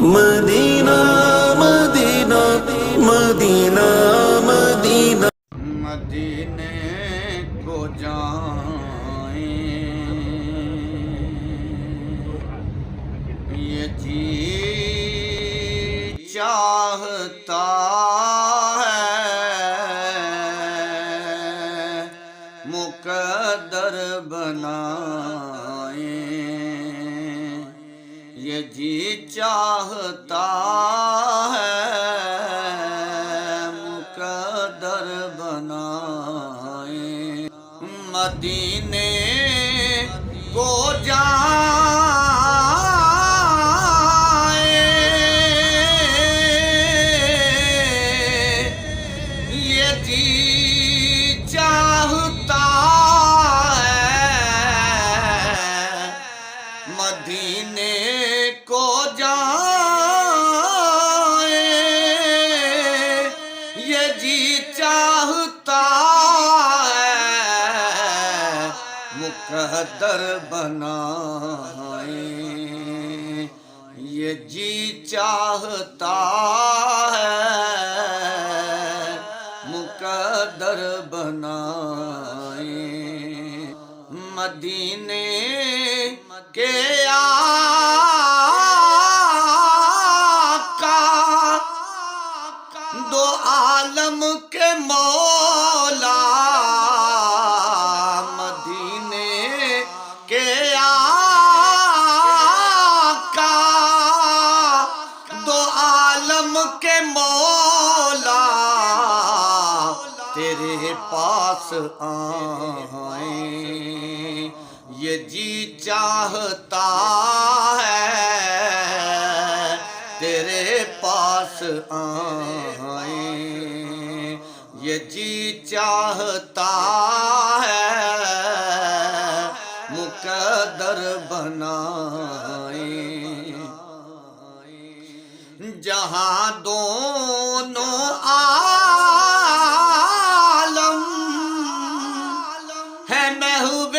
مدینہ مدینہ مدینہ مدینہ مدینے کو جائیں یہ جی چاہتا ہے مقدر بنائیں یہ جی چاہتا ہے مقدر بنائیں مدینے کو یہ جی چاہتا ہے مدینے کو جائیں یہ جی چاہتا ہے مقدر بنائیں یہ جی چاہتا ہے مقدر بنائیں مدینے کے آقا دو عالم کے مولا مدینے کے آقا دو عالم کے مولا تیرے پاس آئیں یہ جی چاہتا ہے تیرے پاس آئیں یہ جی چاہتا ہے مقدر بنائیں جہاں دونوں عالم ہے محبوب